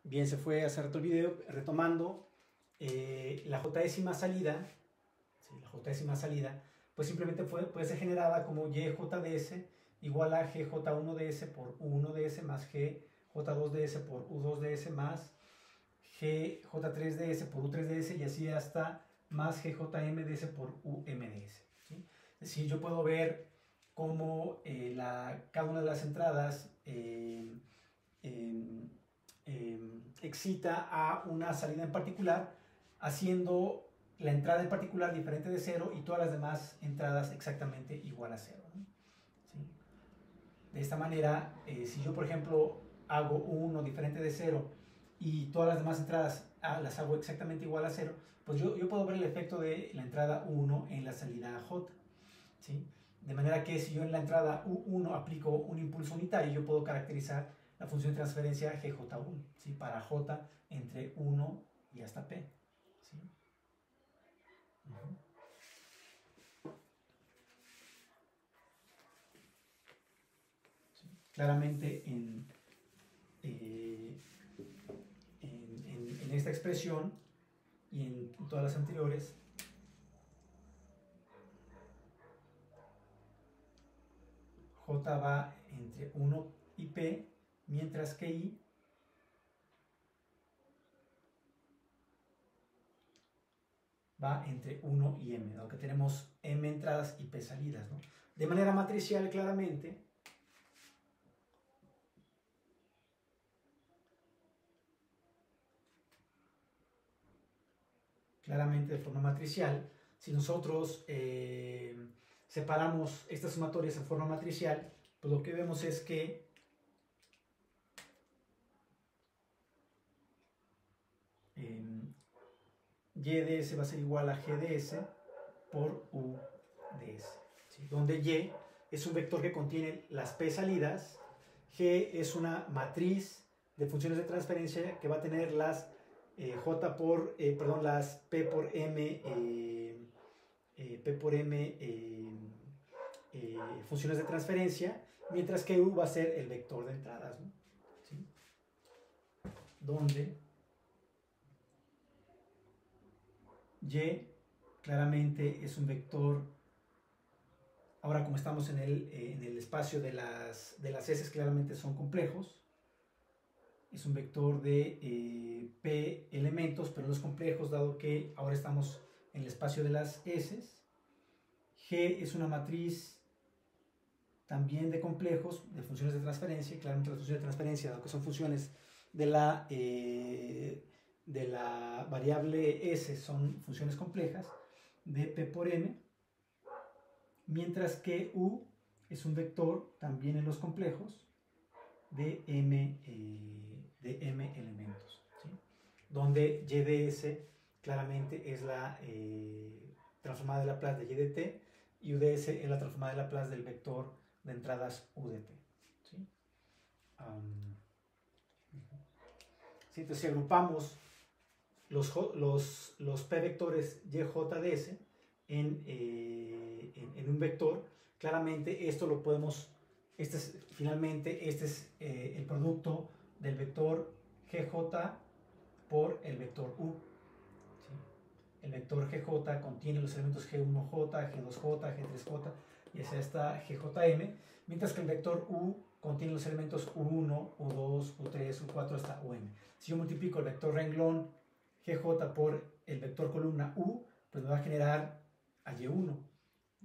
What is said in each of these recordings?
Bien, se fue hace rato el video, retomando la j-ésima salida, ¿sí? La j-ésima salida, pues simplemente puede ser generada como yj_ds igual a gj1ds por u1ds más gj2ds por u2ds más gj3ds por u3ds y así hasta más gjmds por umds, ¿sí? Es decir, yo puedo ver cómo cada una de las entradas excita a una salida en particular, haciendo la entrada en particular diferente de 0 y todas las demás entradas exactamente igual a 0, ¿no? ¿Sí? De esta manera, si yo por ejemplo hago 1 diferente de 0 y todas las demás entradas las hago exactamente igual a 0, pues yo puedo ver el efecto de la entrada 1 en la salida J, ¿sí? De manera que si yo en la entrada U1 aplico un impulso unitario, yo puedo caracterizar la función de transferencia GJ1, ¿sí? Para J entre 1 y hasta P, ¿sí? ¿Sí? Claramente en esta expresión y en todas las anteriores, J va entre 1 y P, mientras que I va entre 1 y M, dado que tenemos M entradas y P salidas, ¿no? De manera matricial, claramente, de forma matricial, si nosotros separamos estas sumatorias en forma matricial, pues lo que vemos es que YDS va a ser igual a GDS por UDS, ¿sí? Donde Y es un vector que contiene las P salidas, G es una matriz de funciones de transferencia que va a tener las las P por M funciones de transferencia, mientras que U va a ser el vector de entradas, ¿no? ¿Sí? Donde Y claramente es un vector, ahora como estamos en el espacio de las S, claramente son complejos, es un vector de P elementos, pero no es complejos, dado que ahora estamos en el espacio de las S. G es una matriz también de complejos, de funciones de transferencia, claramente las funciones de transferencia, dado que son funciones de la variable S, son funciones complejas de P por M, mientras que U es un vector también en los complejos de M elementos, ¿sí? Donde Y de S claramente es la transformada de Laplace de Y de T y U de S es la transformada de Laplace del vector de entradas U de T, ¿sí? ¿Sí? Entonces, si agrupamos los P vectores YJDS en un vector, claramente esto lo podemos, finalmente este es el producto del vector GJ por el vector U, ¿sí? El vector GJ contiene los elementos G1J, G2J, G3J y así hasta GJM, mientras que el vector U contiene los elementos U1, U2, U3, U4 hasta UM. Si yo multiplico el vector renglón GJ por el vector columna U, pues me va a generar a Y1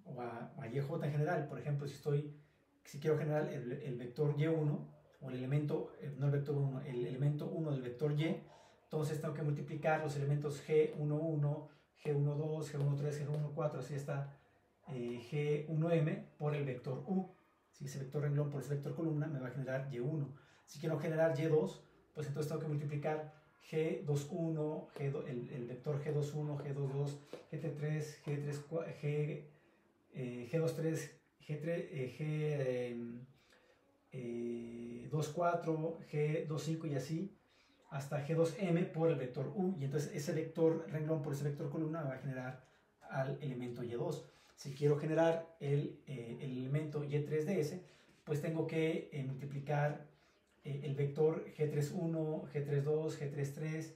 o a YJ en general. Por ejemplo, si quiero generar el vector Y1 o el elemento, no el vector 1, el elemento 1 del vector Y, entonces tengo que multiplicar los elementos G11, G12, G13, G14, así está G1M por el vector U. Si ese vector renglón por ese vector columna me va a generar Y1. Si quiero generar Y2, pues entonces tengo que multiplicar G21, el vector G21, G22, G3, G23, G24, G25 y así hasta G2M por el vector U, y entonces ese vector renglón por ese vector columna me va a generar al elemento Y2. Si quiero generar el elemento Y3DS, pues tengo que multiplicar el vector G31, G32, G33,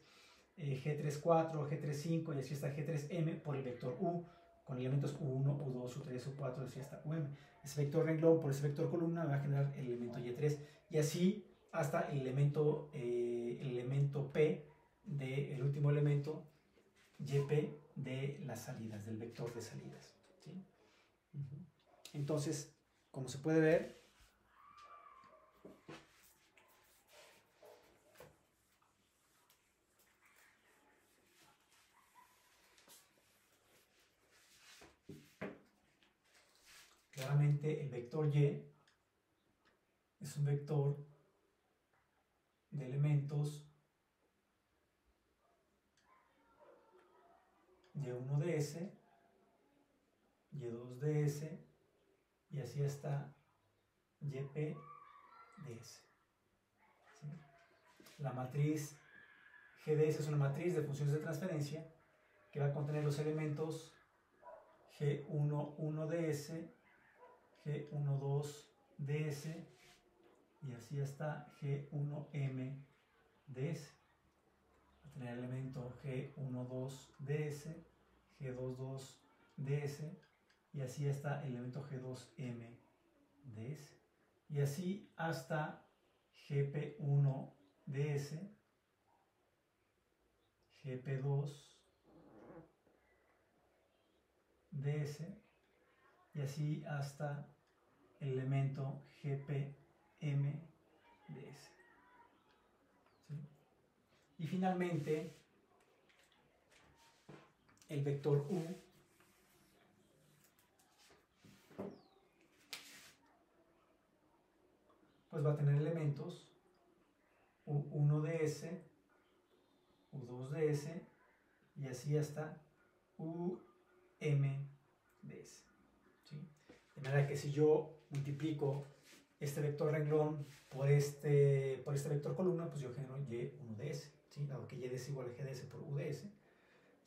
G34, G35 y así está G3M por el vector U, con elementos U1, U2, U3, U4, así hasta UM. Ese vector renglón por ese vector columna va a generar el elemento Y3 y así hasta el elemento P del último elemento YP de las salidas, del vector de salidas. ¿Sí? Entonces, como se puede ver, claramente el vector Y es un vector de elementos Y1ds, Y2ds y así hasta YPds. ¿Sí? La matriz GDS es una matriz de funciones de transferencia que va a contener los elementos G11ds, G12ds y así hasta G1mds. Va a tener el elemento G12ds, G22ds y así hasta el elemento G2mds y así hasta GP1ds, GP2ds y así hasta el elemento GPMds. ¿Sí? Y finalmente, el vector U pues va a tener elementos U1ds, U2ds y así hasta UMds. ¿Sí? De manera que si yo multiplico este vector renglón por este vector columna, pues yo genero Y1ds, ¿sí? Dado que YD es igual a GDS por UDS.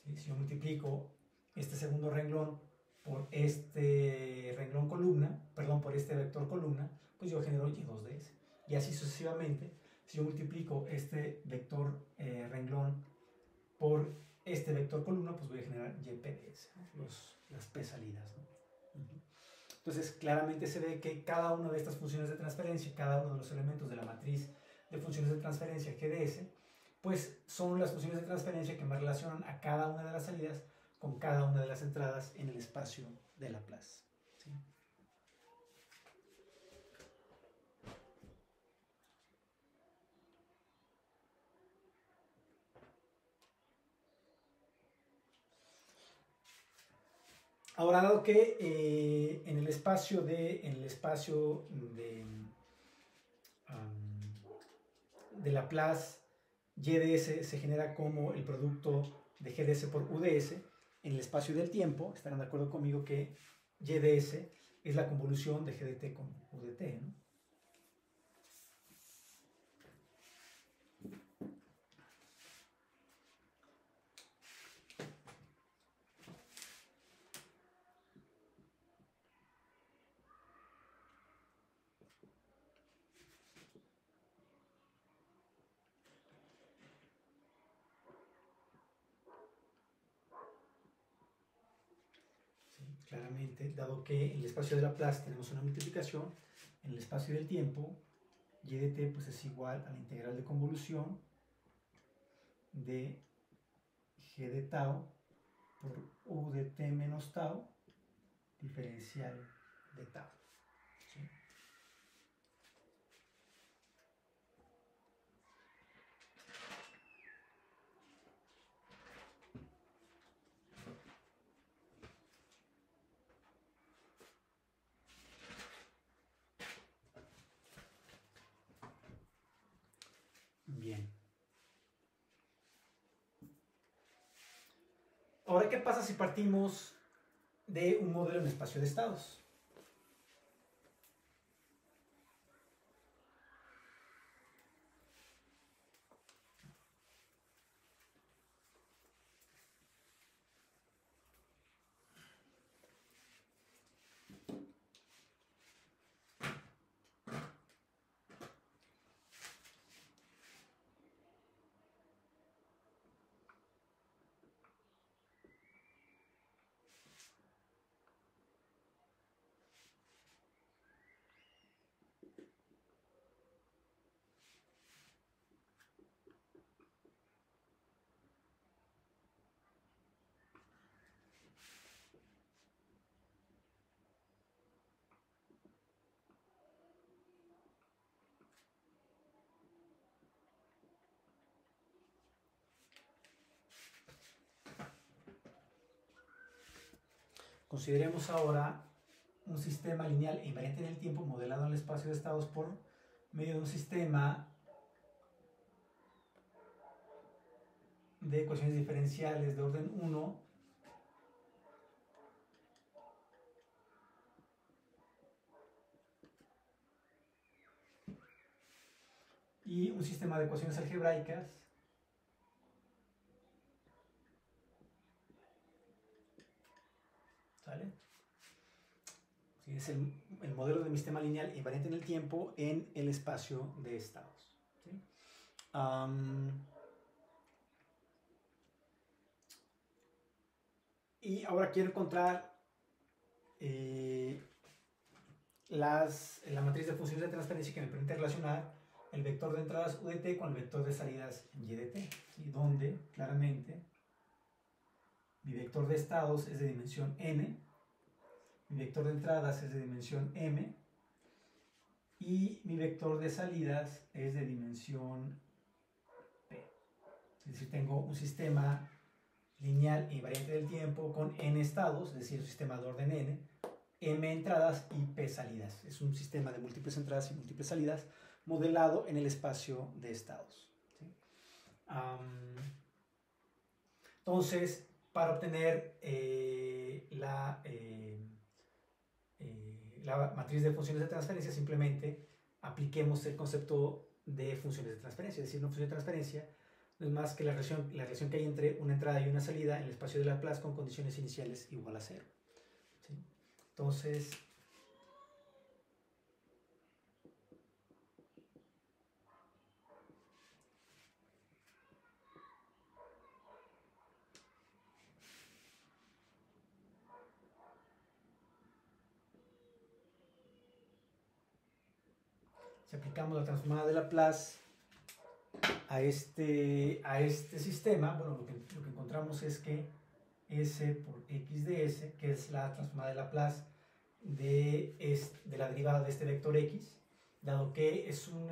¿Sí? Si yo multiplico este segundo renglón por este renglón columna, perdón, por este vector columna, pues yo genero Y2ds. Y así sucesivamente, si yo multiplico este vector renglón por este vector columna, pues voy a generar YPds, ¿no? Las P salidas, ¿no? Entonces, claramente se ve que cada una de estas funciones de transferencia, cada uno de los elementos de la matriz de funciones de transferencia GDS, pues son las funciones de transferencia que me relacionan a cada una de las salidas con cada una de las entradas en el espacio de Laplace. ¿Sí? Ahora, dado que en el espacio de Laplace, YDS se genera como el producto de GDS por UDS, en el espacio del tiempo, estarán de acuerdo conmigo que YDS es la convolución de GDT con UDT, ¿no? Claramente, dado que en el espacio de Laplace tenemos una multiplicación, en el espacio del tiempo, y de t pues, es igual a la integral de convolución de g de tau por u de t menos tau diferencial de tau. ¿Sí? Bien. Ahora, ¿qué pasa si partimos de un modelo en espacio de estados? Consideremos ahora un sistema lineal e invariante en el tiempo modelado en el espacio de estados por medio de un sistema de ecuaciones diferenciales de orden 1 y un sistema de ecuaciones algebraicas ¿sale? Es el modelo de mi sistema lineal invariante en el tiempo en el espacio de estados, ¿sí? Y ahora quiero encontrar la matriz de funciones de transferencia que me permite relacionar el vector de entradas u de t con el vector de salidas y de t, ¿sí? Donde claramente mi vector de estados es de dimensión n, mi vector de entradas es de dimensión m y mi vector de salidas es de dimensión p. Es decir, tengo un sistema lineal e invariante del tiempo con n estados, es decir, un sistema de orden n, m entradas y p salidas. Es un sistema de múltiples entradas y múltiples salidas modelado en el espacio de estados, ¿sí? Entonces, para obtener la matriz de funciones de transferencia, simplemente apliquemos el concepto de funciones de transferencia. Es decir, una función de transferencia no es más que la relación que hay entre una entrada y una salida en el espacio de Laplace con condiciones iniciales igual a 0, ¿sí? Entonces, si aplicamos la transformada de Laplace a este sistema, bueno, lo que encontramos es que S por X de S, que es la transformada de Laplace de la derivada de este vector X, dado que es un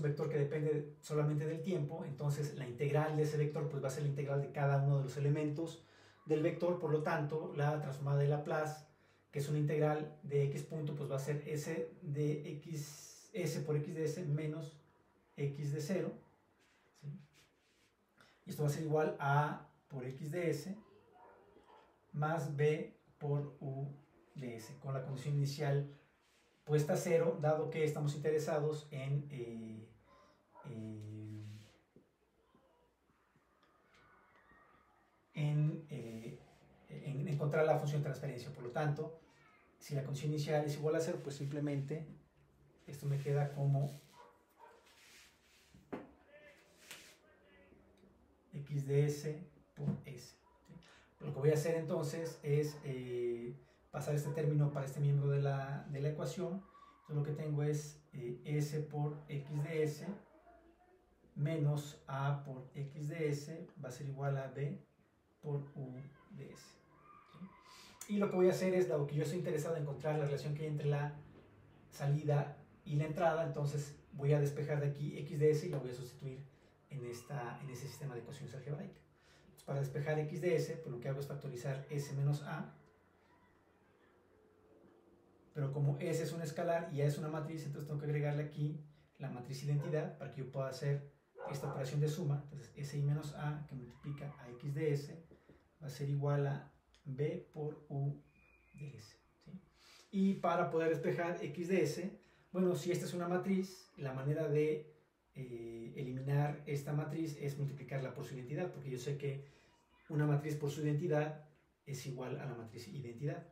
vector que depende solamente del tiempo, entonces la integral de ese vector pues va a ser la integral de cada uno de los elementos del vector, por lo tanto la transformada de Laplace, que es una integral de x punto, pues va a ser S de X, S por X de S menos X de 0, ¿sí? Y esto va a ser igual a por X de S más B por U de S, con la condición inicial puesta a 0, dado que estamos interesados en encontrar la función de transferencia. Por lo tanto, si la condición inicial es igual a 0, pues simplemente esto me queda como X de S por S, ¿sí? Lo que voy a hacer entonces es pasar este término para este miembro de la ecuación. Entonces lo que tengo es S por X de S menos A por X de S va a ser igual a B por U de S, ¿sí? Y lo que voy a hacer es, dado que yo estoy interesado en encontrar la relación que hay entre la salida y la entrada, entonces voy a despejar de aquí X de S y lo voy a sustituir en ese sistema de ecuaciones algebraicas. Entonces, para despejar X de S, pues lo que hago es factorizar S menos A, pero como S es un escalar y A es una matriz, entonces tengo que agregarle aquí la matriz identidad para que yo pueda hacer esta operación de suma. Entonces SI menos A, que multiplica a X de S, va a ser igual a B por U de S, ¿sí? Y para poder despejar X de S, bueno, si esta es una matriz, la manera de eliminar esta matriz es multiplicarla por su identidad, porque yo sé que una matriz por su identidad es igual a la matriz identidad.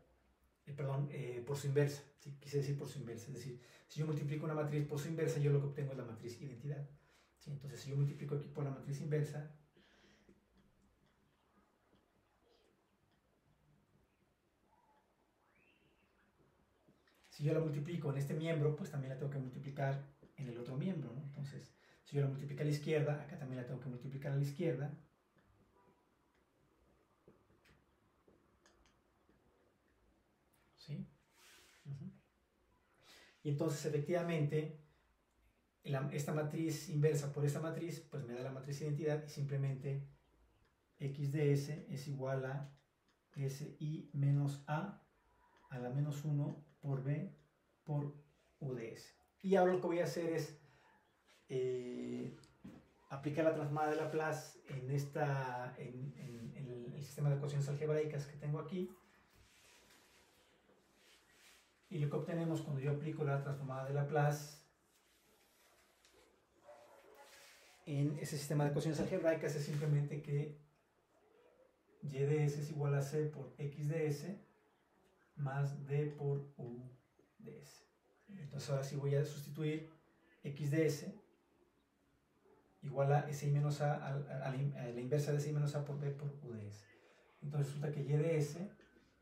Perdón, por su inversa, ¿sí? Quise decir por su inversa, es decir, si yo multiplico una matriz por su inversa, yo lo que obtengo es la matriz identidad, ¿sí? Entonces, si yo multiplico aquí por la matriz inversa, si yo la multiplico en este miembro, pues también la tengo que multiplicar en el otro miembro, ¿no? Entonces, si yo la multiplico a la izquierda, acá también la tengo que multiplicar a la izquierda. ¿Sí? Y entonces, efectivamente, esta matriz inversa por esta matriz, pues me da la matriz identidad y simplemente X de S es igual a SI menos A a la menos 1 por B por UDS. Y ahora lo que voy a hacer es aplicar la transformada de Laplace en el sistema de ecuaciones algebraicas que tengo aquí. Y lo que obtenemos cuando yo aplico la transformada de Laplace en ese sistema de ecuaciones algebraicas es simplemente que y de s es igual a c por x de s más d por u de s. Entonces ahora sí voy a sustituir x de s igual a si menos a la inversa de si menos a por b por u de s. Entonces resulta que y de s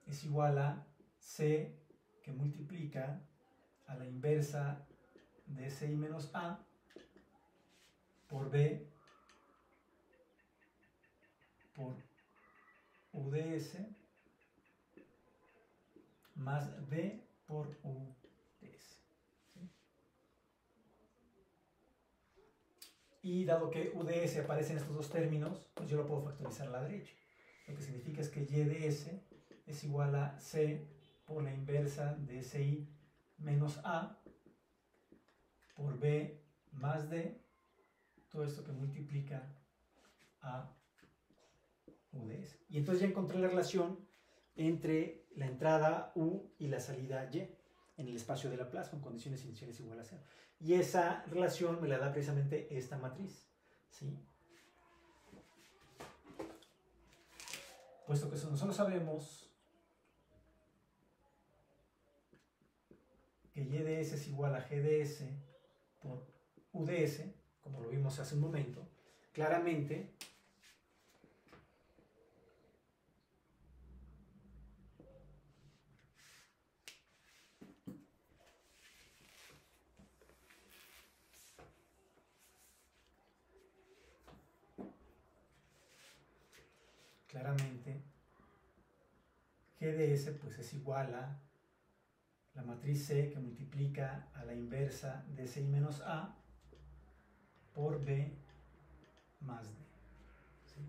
es igual a c que multiplica a la inversa de si menos a por b por u de s más d por u de s. ¿Sí? Y dado que u de s aparece en estos dos términos, pues yo lo puedo factorizar a la derecha. Lo que significa es que y de s es igual a c por la inversa de si menos a por b más d, todo esto que multiplica a u de s. Y entonces ya encontré la relación entre la entrada u y la salida y en el espacio de Laplace con condiciones iniciales igual a 0. Y esa relación me la da precisamente esta matriz. ¿Sí? Puesto que nosotros sabemos que y de s es igual a g de s por u de s, como lo vimos hace un momento, claramente g de s pues es igual a la matriz C que multiplica a la inversa de si menos a por b más d. ¿Sí?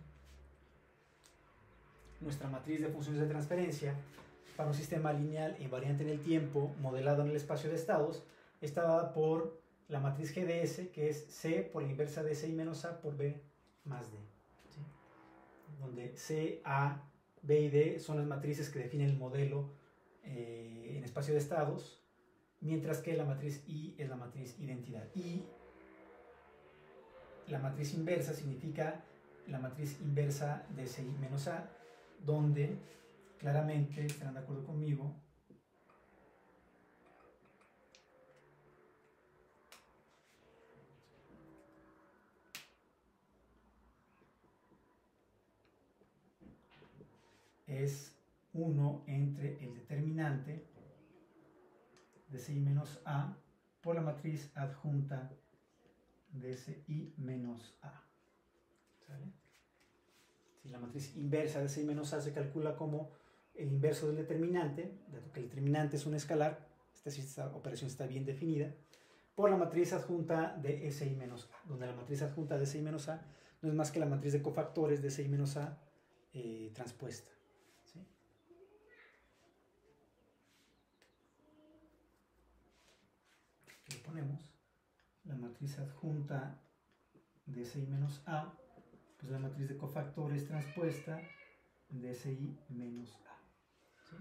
Nuestra matriz de funciones de transferencia para un sistema lineal e invariante en el tiempo modelado en el espacio de estados está dada por la matriz G de S, que es C por la inversa de si menos a por b más d. ¿Sí? Donde C, A, B y D son las matrices que definen el modelo en espacio de estados, mientras que la matriz I es la matriz identidad. Y la matriz inversa significa la matriz inversa de Si menos A, donde claramente estarán de acuerdo conmigo es 1 entre el determinante de Si menos A por la matriz adjunta de Si menos A. ¿Sale? Si la matriz inversa de Si menos A se calcula como el inverso del determinante, dado que el determinante es un escalar, esta operación está bien definida, por la matriz adjunta de Si menos A, donde la matriz adjunta de Si menos A no es más que la matriz de cofactores de Si menos A transpuesta. ¿Sí? Aquí lo ponemos. La matriz adjunta de Si menos A, pues la matriz de cofactores transpuesta de Si menos A. ¿Sí?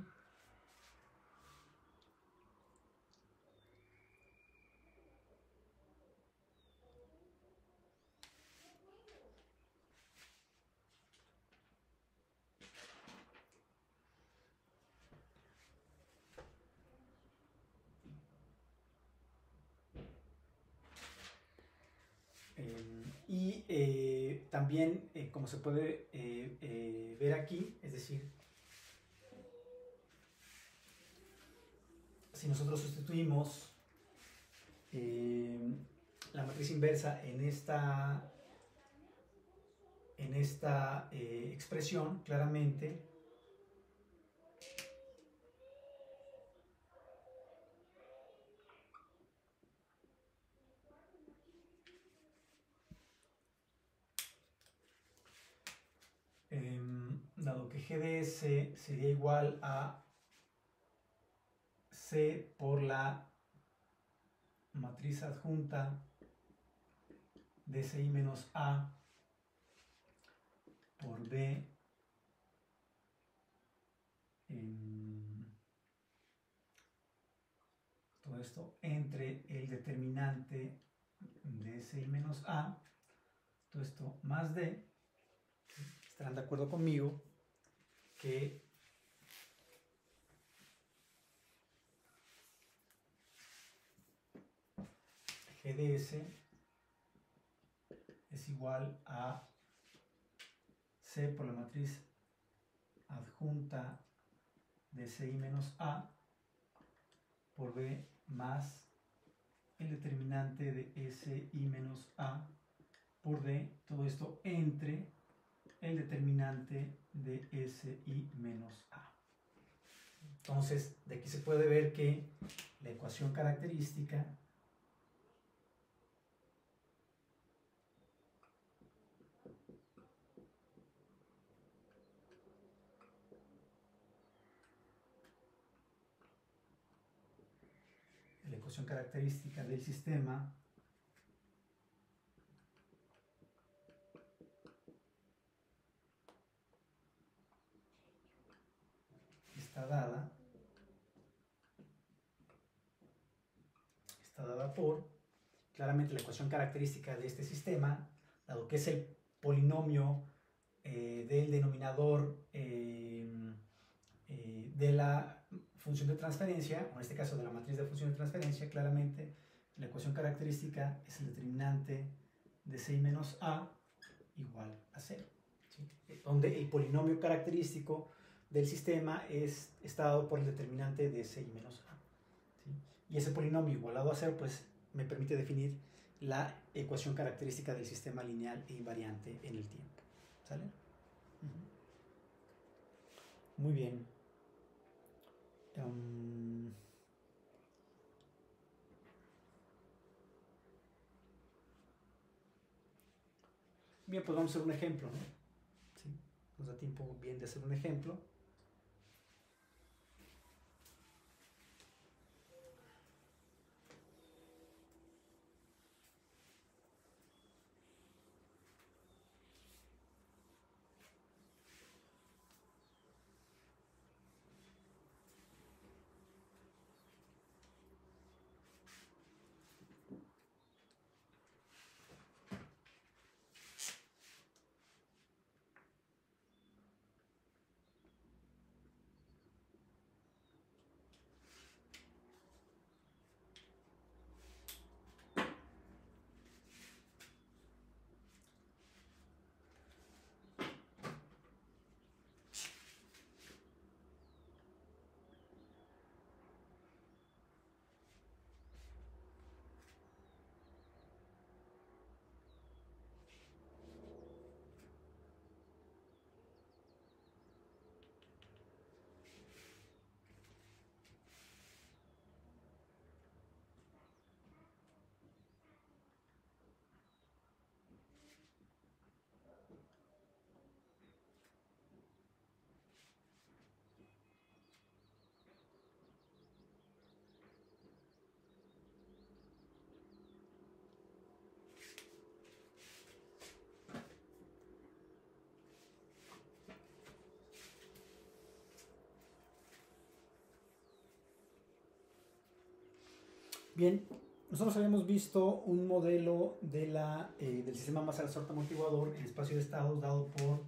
También, como se puede ver aquí, es decir, si nosotros sustituimos la matriz inversa en esta expresión, claramente dado que GDS sería igual a C por la matriz adjunta de CI menos A por B en todo esto entre el determinante de CI menos A, todo esto más D. Estarán de acuerdo conmigo que GDS es igual a C por la matriz adjunta de CI menos A por B más el determinante de SI menos A por D, todo esto entre el determinante de SI menos A. Entonces, de aquí se puede ver que la ecuación característica del sistema está dada por, claramente la ecuación característica de este sistema, dado que es el polinomio del denominador de la función de transferencia, o en este caso de la matriz de función de transferencia, claramente la ecuación característica es el determinante de CI menos A igual a 0, ¿sí? Donde el polinomio característico del sistema está dado por el determinante de CI menos A, ¿sí? Y ese polinomio igualado a 0 pues me permite definir la ecuación característica del sistema lineal e invariante en el tiempo. ¿Sale? Muy bien. Bien, pues vamos a hacer un ejemplo, ¿no? ¿Sí? Nos da tiempo bien de hacer un ejemplo. Bien, nosotros habíamos visto un modelo del sistema masa resorte amortiguador en espacio de estados dado por,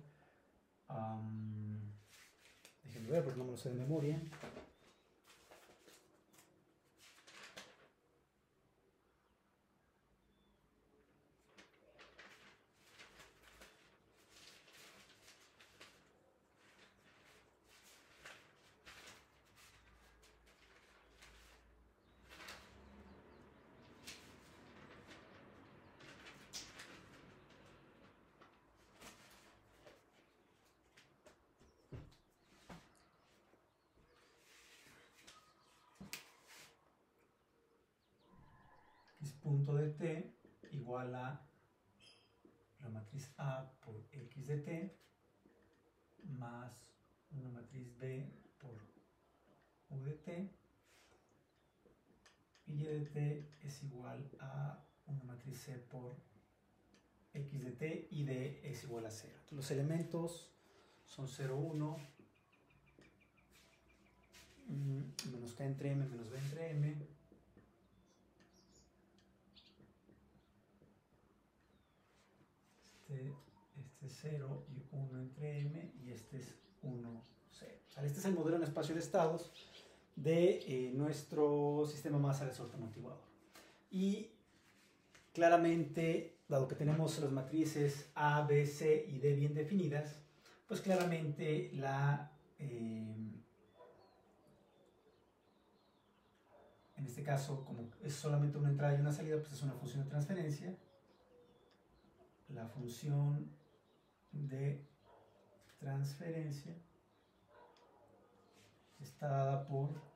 déjenme ver porque no me lo sé de memoria. Punto de t igual a la matriz A por x de t más una matriz B por U de t, y Y de t es igual a una matriz C por X de t, y D es igual a 0. Entonces, los elementos son 0, 1, menos K entre M, menos B entre M, este es 0 y 1 entre M, y este es 1, 0. O sea, este es el modelo en espacio de estados de nuestro sistema masa-resorte amortiguador. Y claramente, dado que tenemos las matrices A, B, C y D bien definidas, pues claramente en este caso, como es solamente una entrada y una salida, pues es una función de transferencia. La función de transferencia está dada por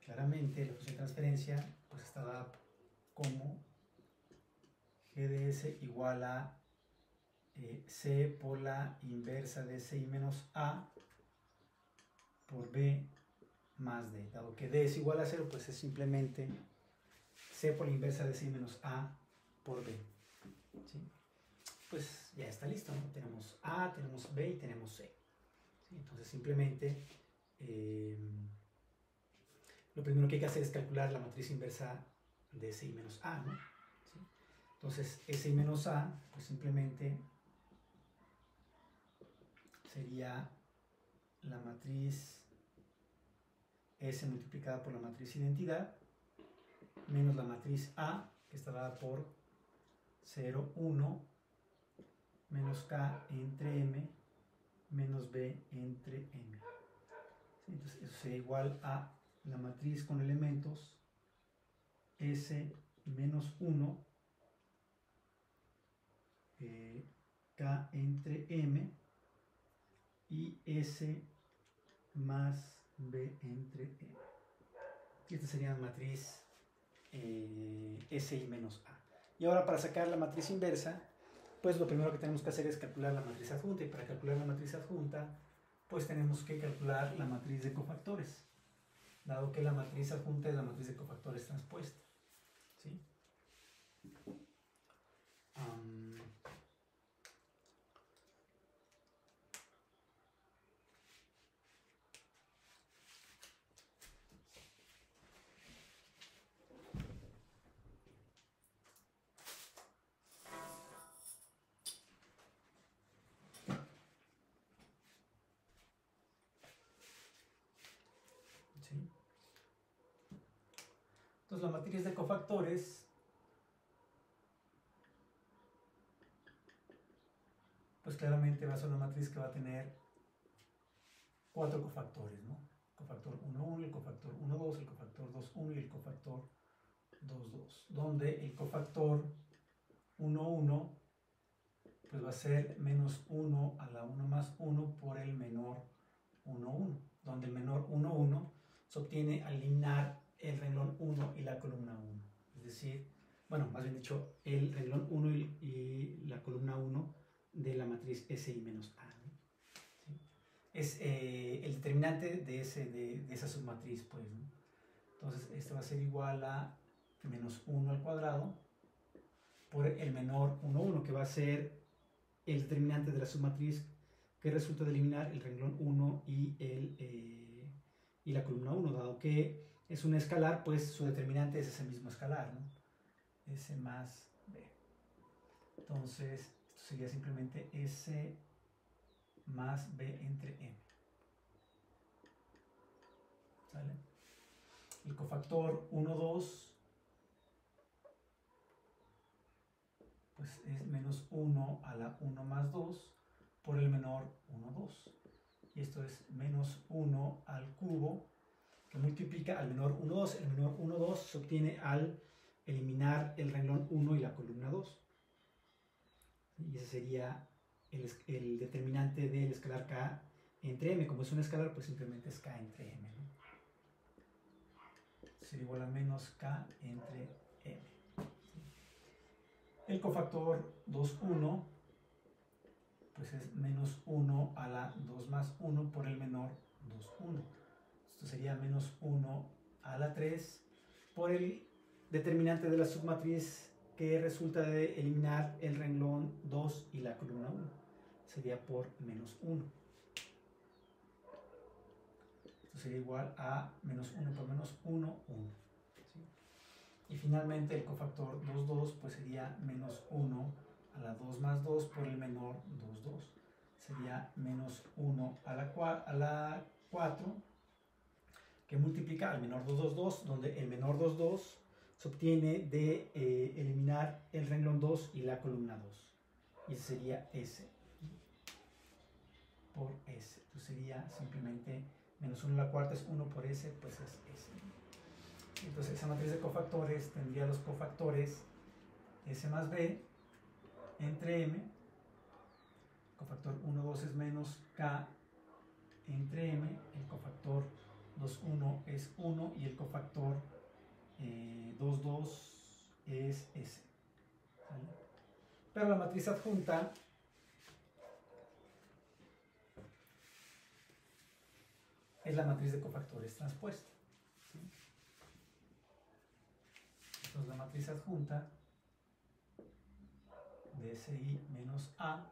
claramente la función de transferencia pues está dada como G de S igual a C por la inversa de SI menos A por B más D. Dado que D es igual a 0, pues es simplemente C por la inversa de SI menos A por B. ¿Sí? Pues ya está listo, ¿no? Tenemos A, tenemos B y tenemos C. ¿Sí? Entonces simplemente lo primero que hay que hacer es calcular la matriz inversa de SI menos A, ¿no? ¿Sí? Entonces SI menos A, pues simplemente sería la matriz S multiplicada por la matriz identidad menos la matriz A, que está dada por 0, 1, menos K entre M, menos B entre M. ¿Sí? Entonces eso sería igual a la matriz con elementos S menos 1, K entre M, y S más B entre M. Y esta sería la matriz SI menos A. Y ahora, para sacar la matriz inversa, pues lo primero que tenemos que hacer es calcular la matriz adjunta, y para calcular la matriz adjunta pues tenemos que calcular la matriz de cofactores, dado que la matriz adjunta es la matriz de cofactores transpuesta. ¿Sí? ¿Sí? Entonces la matriz de cofactores pues claramente va a ser una matriz que va a tener 4 cofactores, ¿no? El cofactor 1, 1, el cofactor 1, 2, el cofactor 2, 1 y el cofactor 2, 2, donde el cofactor 1, 1 pues va a ser menos 1 a la 1 más 1 por el menor 1, 1, donde el menor 1, 1 se obtiene al eliminar el renglón 1 y la columna 1. Es decir, bueno, más bien dicho, el renglón 1 y la columna 1 de la matriz SI menos A. ¿Sí? Es el determinante de esa submatriz, pues, ¿no? Entonces, esto va a ser igual a menos 1 al cuadrado por el menor 1, 1, que va a ser el determinante de la submatriz que resulta de eliminar el renglón 1 y la columna 1, dado que es un escalar, pues su determinante es ese mismo escalar, ¿no? S más B. Entonces, esto sería simplemente S más B entre M. ¿Sale? El cofactor 1, 2 pues es menos 1 a la 1 más 2 por el menor 1, 2. Y esto es menos 1 al cubo, que multiplica al menor 1, 2. El menor 1, 2 se obtiene al eliminar el renglón 1 y la columna 2. Y ese sería el determinante del escalar K entre M. Como es un escalar, pues simplemente es K entre M, ¿no? Sería igual a menos K entre M. El cofactor 2, 1 pues es menos 1 a la 2 más 1 por el menor 2, 1. Esto sería menos 1 a la 3 por el determinante de la submatriz que resulta de eliminar el renglón 2 y la columna 1. Sería por menos 1. Esto sería igual a menos 1 por menos 1, 1. ¿Sí? Y finalmente el cofactor 2, 2 pues sería menos 1 a la 2 más 2 por el menor 2, 2. Sería menos 1 a la 4 que multiplica al menor 2, 2, 2, donde el menor 2, 2 se obtiene de eliminar el renglón 2 y la columna 2. Y ese sería S por S. Entonces sería simplemente menos 1 a la cuarta es 1 por S, pues es S. Entonces esa matriz de cofactores tendría los cofactores S más B entre M. Cofactor 1, 2 es menos K entre M. El cofactor 2, 1 es 1 y el cofactor 2, 2 es S. ¿Vale? Pero la matriz adjunta es la matriz de cofactores transpuesta. ¿Sí? Entonces la matriz adjunta de SI menos A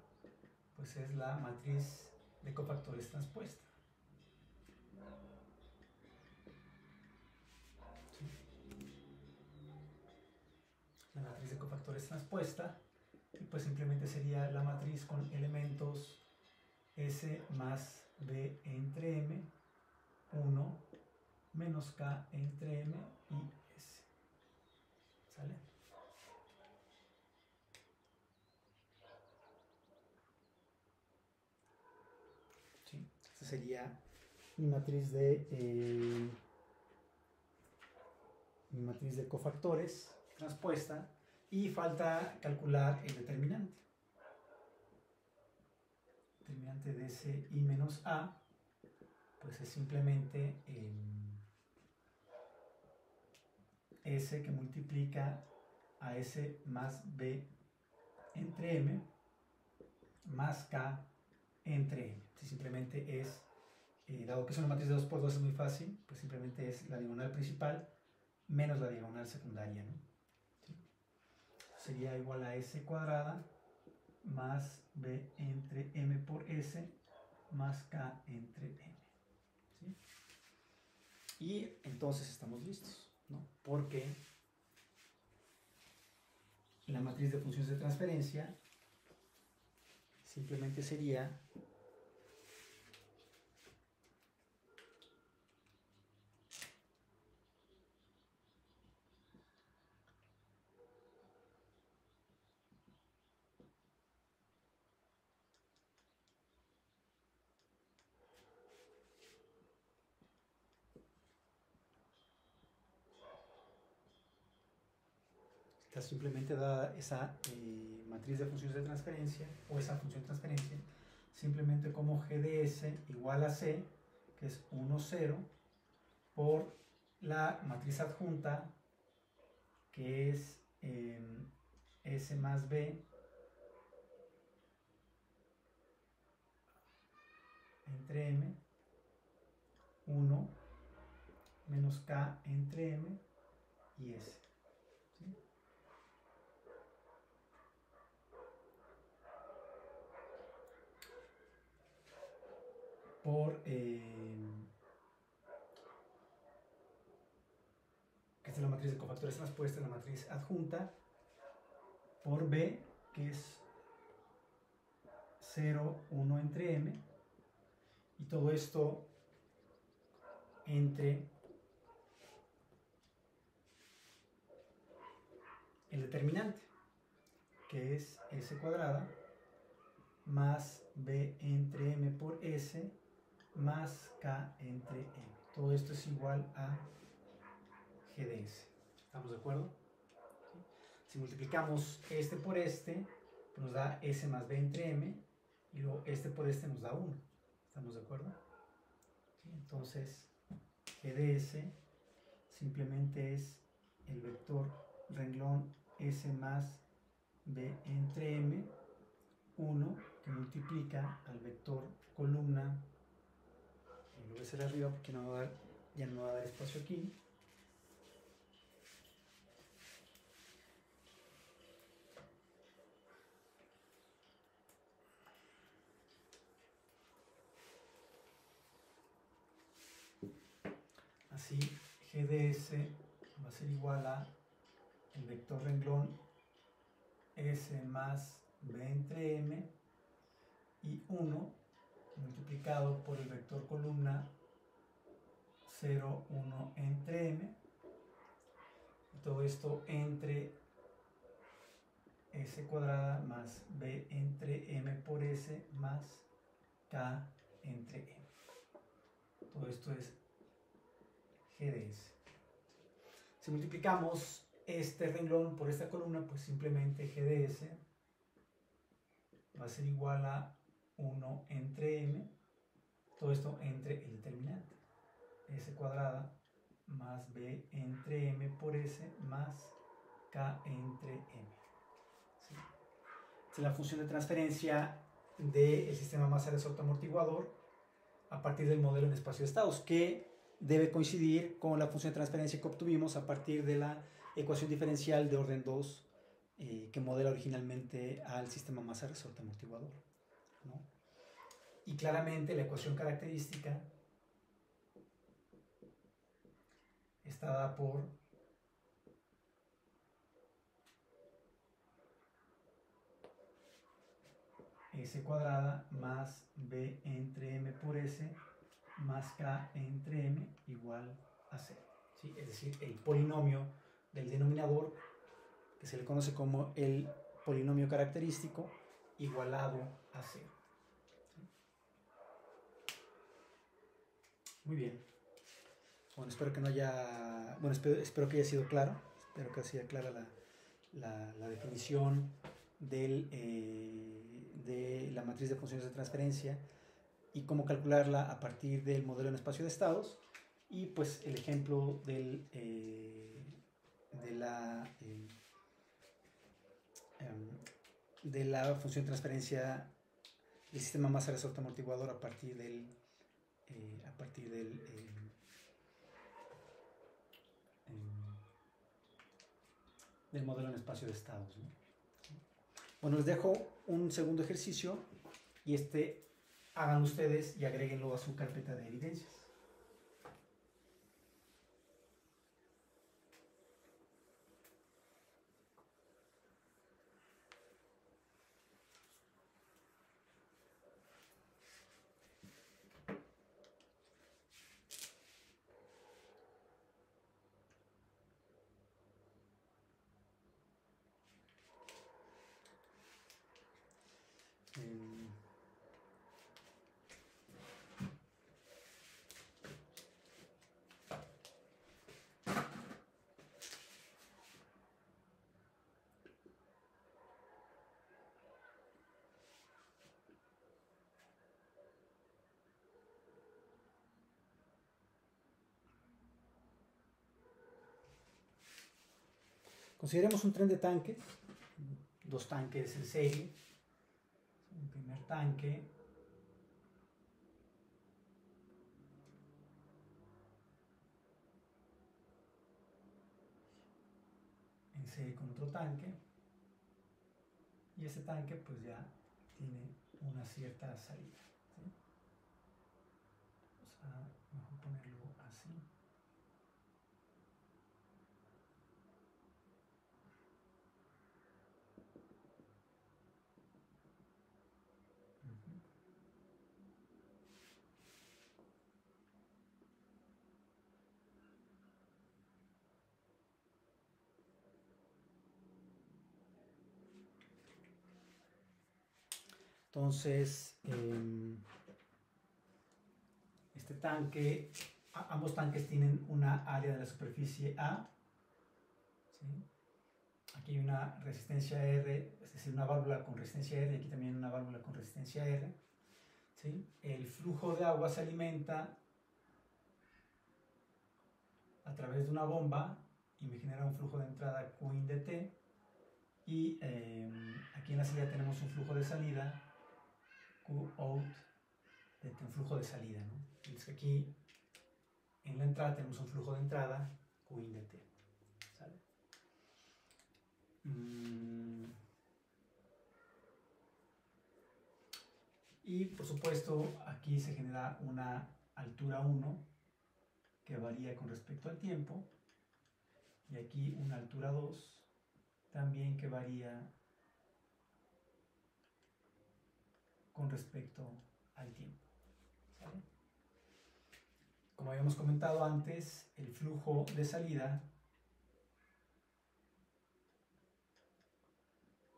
pues es la matriz de cofactores transpuesta. ¿Sí? La matriz de cofactores transpuesta y pues simplemente sería la matriz con elementos S más B entre M, 1 menos K entre M y S. ¿Sale? ¿Sí? Esta sería mi matriz de cofactores transpuesta y falta calcular el determinante. Determinante de S I menos A pues es simplemente S que multiplica a S más B entre M más K entre M. Si simplemente es, dado que es una matriz de 2 por 2 es muy fácil, pues simplemente es la diagonal principal menos la diagonal secundaria, ¿no? ¿Sí? Sería igual a S cuadrada más B entre M por S más K entre M. ¿Sí? Y entonces estamos listos, ¿no? Porque la matriz de funciones de transferencia simplemente sería está simplemente dada esa matriz de funciones de transferencia o esa función de transferencia simplemente como G de S igual a C, que es 1, 0, por la matriz adjunta, que es S más B entre M, 1 menos K entre M y S. ¿Sí? Por que esta es la matriz de cofactores transpuesta, la matriz adjunta, por B, que es 0, 1 entre M, y todo esto entre el determinante, que es S cuadrada, más B entre M por S, más K entre M. Todo esto es igual a G de S. ¿Estamos de acuerdo? ¿Sí? Si multiplicamos este por este, pues nos da S más B entre M, y luego este por este nos da 1. ¿Estamos de acuerdo? ¿Sí? Entonces, G de S simplemente es el vector renglón S más B entre M, 1 que multiplica al vector columna, y lo voy a hacer arriba porque no me va a dar, ya no me va a dar espacio aquí. Así, GDS va a ser igual a el vector renglón S más B entre M y 1 multiplicado por el vector columna 0, 1 entre M. Y todo esto entre S cuadrada más B entre M por S más K entre M. Todo esto es GDS. Si multiplicamos este renglón por esta columna, pues simplemente GDS va a ser igual a 1 entre M, todo esto entre el determinante, S cuadrada más B entre M por S más K entre M. ¿Sí? Esta es la función de transferencia del sistema masa resorte amortiguador a partir del modelo en espacio de estados, que debe coincidir con la función de transferencia que obtuvimos a partir de la ecuación diferencial de orden 2 que modela originalmente al sistema masa resorte amortiguador, ¿no? Y claramente la ecuación característica está dada por S cuadrada más B entre M por S más K entre M igual a 0. ¿Sí? Es decir, el polinomio del denominador, que se le conoce como el polinomio característico, igualado a 0. ¿Sí? Muy bien. Bueno, espero que no haya... Bueno, espero que haya sido claro. Espero que haya sido clara la definición de la matriz de funciones de transferencia y cómo calcularla a partir del modelo en espacio de estados, y pues el ejemplo de la función de transferencia del sistema masa resorte amortiguador a partir del modelo en espacio de estados, ¿no? Bueno, les dejo un segundo ejercicio y hagan ustedes y agréguenlo a su carpeta de evidencias. Consideremos un tren de tanques, dos tanques en serie. El primer tanque en serie con otro tanque, y ese tanque pues ya tiene una cierta salida, ¿sí? Vamos a mejor ponerlo así. Entonces, este tanque, ambos tanques tienen una área de la superficie A, ¿sí? Aquí hay una resistencia R, es decir, una válvula con resistencia R, y aquí también una válvula con resistencia R, ¿sí? El flujo de agua se alimenta a través de una bomba y me genera un flujo de entrada Qin de T, y aquí en la salida tenemos un flujo de salida Qout un flujo de salida, ¿no? Entonces aquí en la entrada tenemos un flujo de entrada Qin de t. ¿Sale? Y por supuesto aquí se genera una altura 1 que varía con respecto al tiempo, y aquí una altura 2 también que varía con respecto al tiempo. ¿Sale? Como habíamos comentado antes, el flujo de salida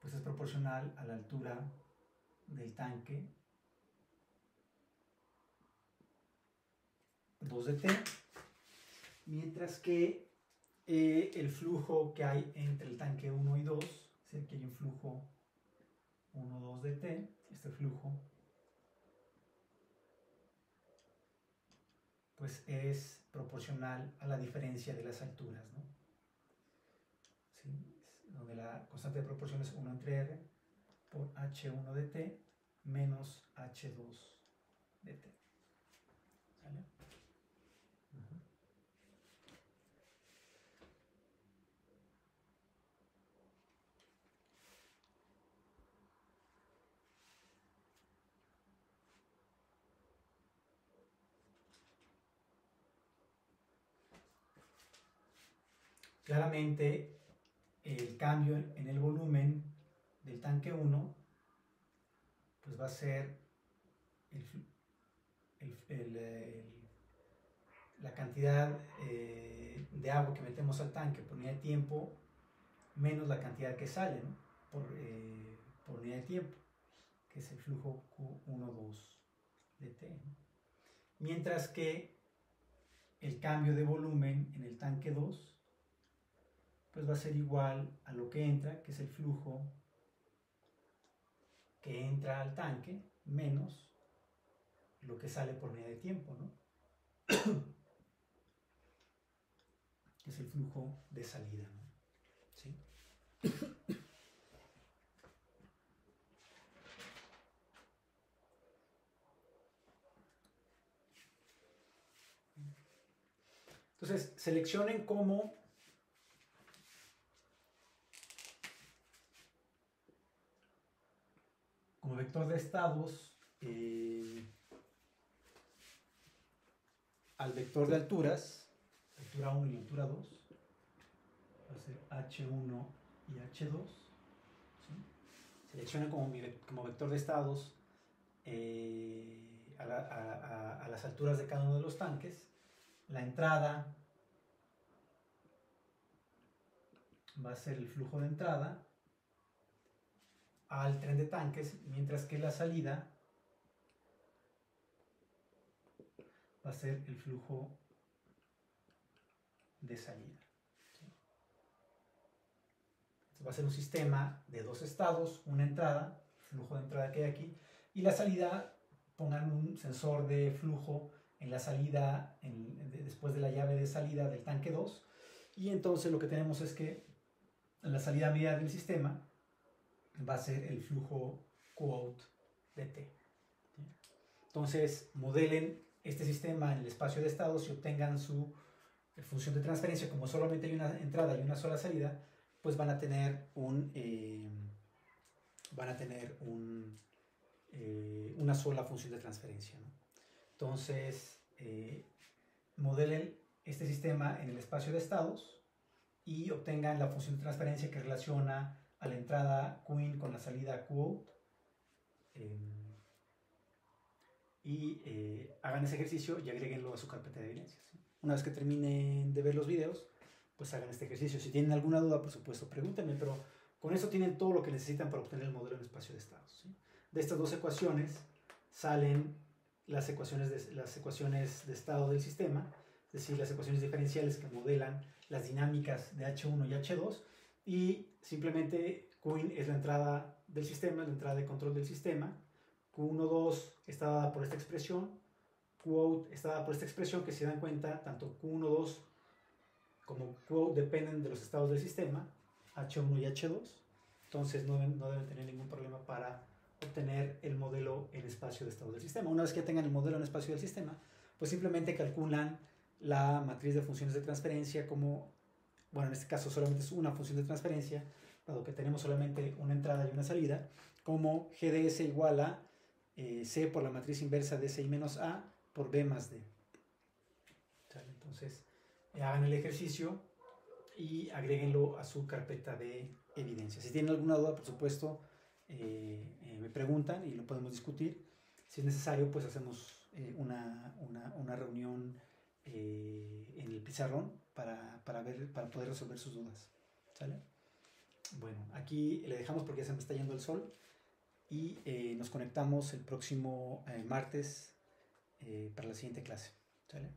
pues es proporcional a la altura del tanque 2 de t, mientras que el flujo que hay entre el tanque 1 y 2, es decir, que hay un flujo 1, 2 de t, este flujo pues es proporcional a la diferencia de las alturas, ¿no? ¿Sí? Donde la constante de proporción es 1 entre r por h1 de t menos h2 de t. ¿Sale? Claramente, el cambio en el volumen del tanque 1 pues va a ser la cantidad de agua que metemos al tanque por unidad de tiempo menos la cantidad que sale, ¿no? por unidad de tiempo, que es el flujo Q12 de T, ¿no? Mientras que el cambio de volumen en el tanque 2 pues va a ser igual a lo que entra, que es el flujo que entra al tanque menos lo que sale por unidad de tiempo, ¿no? Que es el flujo de salida, ¿no? ¿Sí? Entonces, seleccionen como vector de estados al vector de alturas, altura 1 y altura 2, va a ser H1 y H2. ¿Sí? Seleccionen como vector de estados a las alturas de cada uno de los tanques. La entrada va a ser el flujo de entrada al tren de tanques, mientras que la salida va a ser el flujo de salida. ¿Sí? Va a ser un sistema de dos estados, una entrada, flujo de entrada que hay aquí, y la salida, pongan un sensor de flujo en la salida, después de la llave de salida del tanque 2, y entonces lo que tenemos es que la salida media del sistema va a ser el flujo Qout de t. ¿Sí? Entonces, modelen este sistema en el espacio de estados y obtengan su función de transferencia. Como solamente hay una entrada y una sola salida, pues van a tener una sola función de transferencia, ¿no? Entonces, modelen este sistema en el espacio de estados y obtengan la función de transferencia que relaciona a la entrada Qin con la salida Qout, y hagan ese ejercicio y agréguenlo a su carpeta de evidencias. Una vez que terminen de ver los videos, pues hagan este ejercicio. Si tienen alguna duda, por supuesto, pregúntenme, pero con eso tienen todo lo que necesitan para obtener el modelo en espacio de estados, ¿sí? De estas dos ecuaciones salen las ecuaciones de estado del sistema, es decir, las ecuaciones diferenciales que modelan las dinámicas de H1 y H2, y simplemente Qin es la entrada del sistema, la entrada de control del sistema. Q12 está dada por esta expresión, Qout está dada por esta expresión, que si dan cuenta, tanto Q12 como Qout dependen de los estados del sistema, H1 y H2, entonces no deben tener ningún problema para obtener el modelo en espacio de estado del sistema. Una vez que ya tengan el modelo en espacio del sistema, pues simplemente calculan la matriz de funciones de transferencia como, bueno, en este caso solamente es una función de transferencia, dado que tenemos solamente una entrada y una salida, como G de S igual a C por la matriz inversa de Si menos A por B más D. ¿Sale? Entonces, hagan el ejercicio y agréguenlo a su carpeta de evidencia. Si tienen alguna duda, por supuesto, me preguntan y lo podemos discutir. Si es necesario, pues hacemos una reunión en el pizarrón para poder resolver sus dudas. ¿Sale? Bueno, aquí le dejamos porque ya se me está yendo el sol y nos conectamos el próximo martes para la siguiente clase. ¿Sale?